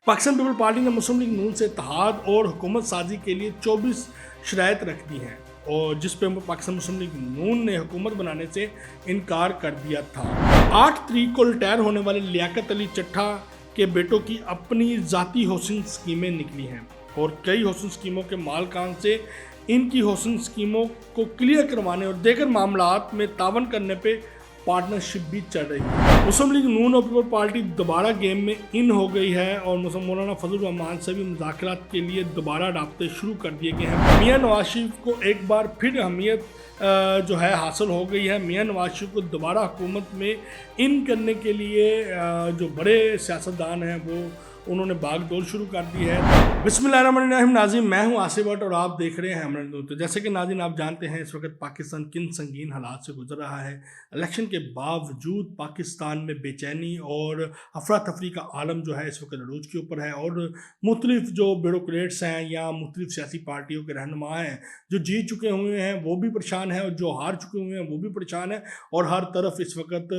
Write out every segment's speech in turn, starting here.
Pakistan people party ने मुस्लिम league नून से इत्तेहाद और हुकूमत साजी के लिए 24 शराइत रख दी हैं और जिस पे पाकिस्तान मुस्लिम लीग नून ने हुकूमत बनाने से इनकार कर दिया था। 8 तारीख को रिटायर होने वाले लियाकत अली चट्ठा के बेटों की अपनी ज़ाती हौसिंग स्कीमें निकली हैं और कई हौसिंग स्कीमों के मालकान से इनकी हौसिंग स्कीमों को क्लियर करवाने और देगर मामलात में तावन करने पे पार्टनरशिप भी चल रही है। मुस्लिम लीग नून और पीपल पार्टी दोबारा गेम में इन हो गई है और मौलाना फजल रहमान से भी मुज़ाकरात के लिए दोबारा राब्ते शुरू कर दिए गए हैं। मियां नवाज शरीफ को एक बार फिर अहमियत जो है हासिल हो गई है। मियां नवाज शरीफ को दोबारा हुकूमत में इन करने के लिए जो बड़े सियासतदान हैं वो उन्होंने भागदौड़ शुरू कर दी है। बिस्मिल्लाहिर्रहमानिर्रहीम। नाज़रीन, मैं हूं आसिफ भट्ट और आप देख रहे हैं हमर न्यूज़। तो जैसे कि नाज़रीन आप जानते हैं इस वक्त पाकिस्तान किन संगीन हालात से गुजर रहा है। इलेक्शन के बावजूद पाकिस्तान में बेचैनी और अफरा तफरी का आलम जो है इस वक्त अरूज के ऊपर है और मुख्तलिफ जो ब्यूरोक्रेट्स हैं या मुख्तलिफ सियासी पार्टियों के रहनुमा हैं जो जीत चुके हुए हैं वो भी परेशान है और जो हार चुके हुए हैं वो भी परेशान है और हर तरफ इस वक्त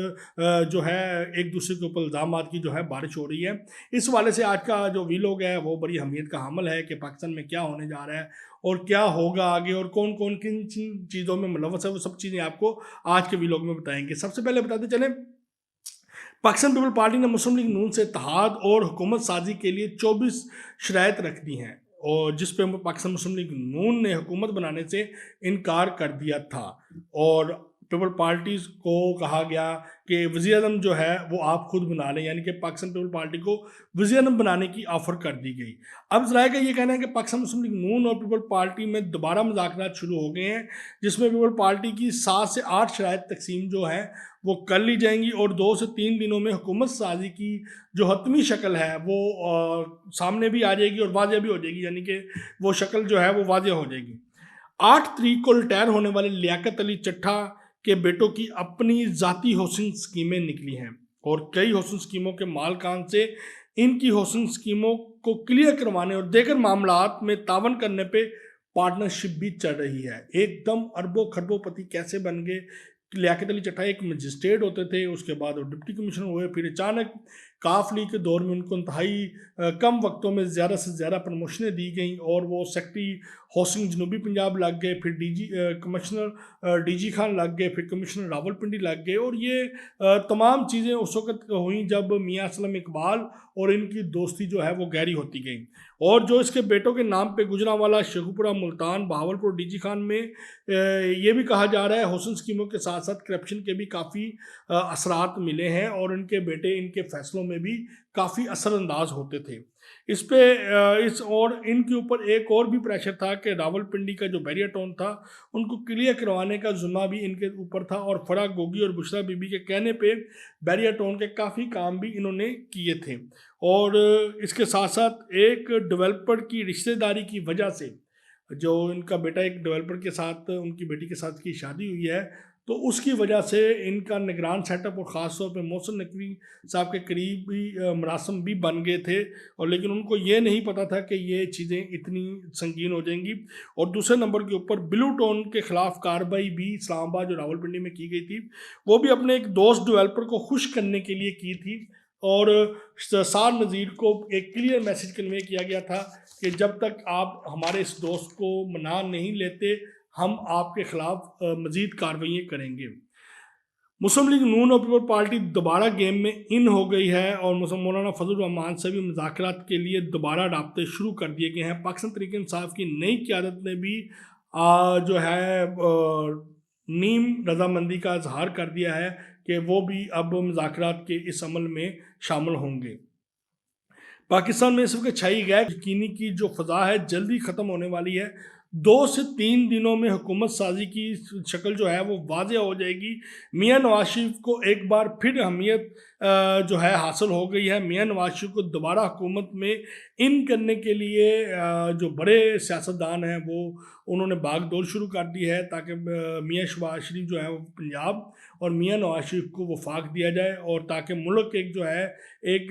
जो है एक दूसरे के ऊपर इल्ज़ाम की जो है बारिश हो रही है। इस वाले से आज का जो वीलॉग है वो बड़ी अहमियत का हामिल है कि पाकिस्तान में क्या होने जा रहा है और क्या होगा आगे और कौन कौन किन चीज़ों में मुलव्वस है, वो सब चीज़ें आपको आज के वीलॉग में बताएंगे। सबसे पहले बताते चलें, पाकिस्तान पीपल पार्टी ने मुस्लिम लीग नून से इत्तेहाद और हुकूमत साजी के लिए 24 शराइत रख दी हैं और जिस पे पाकिस्तान मुस्लिम लीग नून ने हुकूमत बनाने से इनकार कर दिया था और पीपल पार्टीज को कहा गया कि वज़ीर-ए-आज़म जो है वो आप खुद बना लें, यानी कि पाकिस्तान पीपल पार्टी को वज़ीर-ए-आज़म बनाने की ऑफ़र कर दी गई। अब ज़राए का ये कहना है कि पाकिस्तान मुस्लिम लीग नून और पीपल पार्टी में दोबारा मुज़ाकरात शुरू हो गए हैं जिसमें पीपल पार्टी की 7 से 8 शराइत तकसीम जो है वो कर ली जाएंगी और 2 से 3 दिनों में हुकूमत साजी की जो हतमी शक्ल है वो सामने भी आ जाएगी और वाज़ेह भी हो जाएगी, यानी कि वो शक्ल जो है वो वाज़ेह हो जाएगी। 8 तारीख को रिटायर होने वाले लियाकत अली चट्ठा के बेटों की अपनी ज़ाती हौसिंग स्कीमें निकली हैं और कई हौसिंग स्कीमों के मालकान से इनकी हौसिंग स्कीमों को क्लियर करवाने और देगर मामलात में तावन करने पे पार्टनरशिप भी चल रही है। एकदम अरबों खरबों पति कैसे बन गए। लियाकत अली चट्ठा एक मजिस्ट्रेट होते थे, उसके बाद वो डिप्टी कमिश्नर हुए, फिर अचानक काफ लीग के दौर में उनको इंतहाई कम वक्तों में ज़्यादा से ज़्यादा प्रमोशनें दी गई और वो सेक्रेटरी हाउसिंग जनूबी पंजाब लग गए, फिर कमिश्नर डीजी खान लग गए, फिर कमिश्नर रावलपिंडी लग गए और ये तमाम चीज़ें उस वक्त हुई जब मियां असलम इकबाल और इनकी दोस्ती जो है वो गहरी होती गई और जो इसके बेटों के नाम पे गुजरांवाला, शेखुपुरा, मुल्तान, बहावलपुर, डीजी खान में ये भी कहा जा रहा है हौसिंग स्कीमों के साथ साथ करप्शन के भी काफ़ी असरात मिले हैं और इनके बेटे इनके फैसलों में भी काफ़ी असरअंदाज होते थे। इस पे इस और इनके ऊपर एक और भी प्रेशर था कि रावलपिंडी का जो बैरियर टाउन था उनको क्लियर करवाने का ज़िम्मा भी इनके ऊपर था और फराह गोगी और बुशरा बीबी के कहने पे बैरियर टाउन के काफ़ी काम भी इन्होंने किए थे और इसके साथ साथ एक डेवलपर की रिश्तेदारी की वजह से जो इनका बेटा एक डेवलपर के साथ उनकी बेटी के साथ की शादी हुई है तो उसकी वजह से इनका निगरान सेटअप और ख़ास तौर पे मोहसिन नकवी साहब के करीबी मरासम भी बन गए थे और लेकिन उनको ये नहीं पता था कि ये चीज़ें इतनी संगीन हो जाएंगी। और दूसरे नंबर के ऊपर ब्लू टोन के ख़िलाफ़ कार्रवाई भी इस्लामाबाद और रावलपिंडी में की गई थी, वो भी अपने एक दोस्त डेवलपर को खुश करने के लिए की थी और सार नज़ीर को एक क्लियर मैसेज कन्वे किया गया था कि जब तक आप हमारे इस दोस्त को मना नहीं लेते हम आपके खिलाफ मज़ीद कार्रवाई करेंगे। मुस्लिम लीग नून और पीपल पार्टी दोबारा गेम में इन हो गई है और मौलाना फजल रहमान से भी मुज़ाकरात के लिए दोबारा राब्ते शुरू कर दिए गए हैं। पाकिस्तान तहरीक इंसाफ की नई क़यादत ने भी जो है नीम रजामंदी का इजहार कर दिया है कि वो भी अब मुज़ाकरात के इस अमल में शामिल होंगे। पाकिस्तान में इस वक्त छाई गैर यकीनी की जो फ़ज़ा है जल्दी ख़त्म होने वाली है। 2 से 3 दिनों में हुकूमत साजी की शक्ल जो है वो वाज़ेह हो जाएगी। मियां नवाज शरीफ को एक बार फिर अहमियत जो है हासिल हो गई है। मियां नवाज शरीफ को दोबारा हुकूमत में इन करने के लिए जो बड़े सियासतदान हैं वो उन्होंने भागदौड़ शुरू कर दी है ताकि मियां शहबाज शरीफ जो है वो पंजाब और मियां नवाज शरीफ को वफाक दिया जाए और ताकि मुल्क एक जो है एक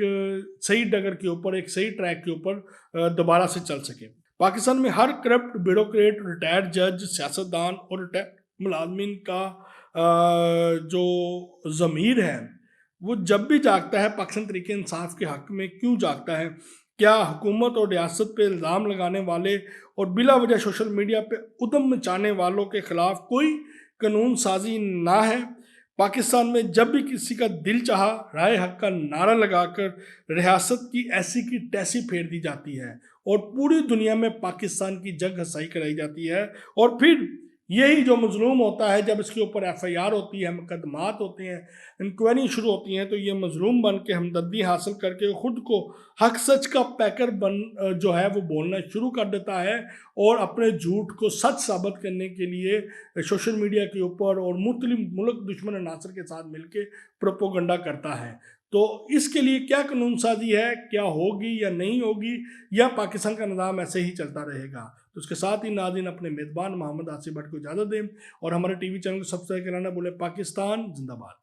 सही डगर के ऊपर, एक सही ट्रैक के ऊपर दोबारा से चल सके। पाकिस्तान में हर करप्ट ब्यूरोक्रेट, रिटायर्ड जज, सियासतदान और रिटायर्ड मुलाजमीन का जो ज़मीर है वो जब भी जागता है पाकिस्तान तहरीक इंसाफ के हक़ में क्यों जागता है क्या हुकूमत और रियासत पे इल्ज़ाम लगाने वाले और बिला वजह सोशल मीडिया पे उद्यम मचाने वालों के खिलाफ कोई कानून साजी ना है? पाकिस्तान में जब भी किसी का दिल चाहा राय हक का नारा लगाकर रियासत की ऐसी की तैसी फेर दी जाती है और पूरी दुनिया में पाकिस्तान की जग हंसाई कराई जाती है। और फिर यही जो मजलूम होता है, जब इसके ऊपर FIR होती है, मुकदमात होते हैं, इंक्वायरी शुरू होती हैं, तो ये मजलूम बन के हमदर्दी हासिल करके ख़ुद को हक सच का पैकर जो है वो बोलना शुरू कर देता है और अपने झूठ को सच साबित करने के लिए सोशल मीडिया के ऊपर और मुख्तलिफ मुल्क दुश्मन अनासर के साथ मिलके प्रोपोगंडा करता है। तो इसके लिए क्या कानून साजी है, क्या होगी या नहीं होगी, या पाकिस्तान का निज़ाम ऐसे ही चलता रहेगा? तो उसके साथ ही नाज़रीन अपने मेज़बान मोहम्मद आसिफ भट्ट को इजाज़त दें और हमारे TV चैनल को सब्सक्राइब कराना भूलें। पाकिस्तान जिंदाबाद।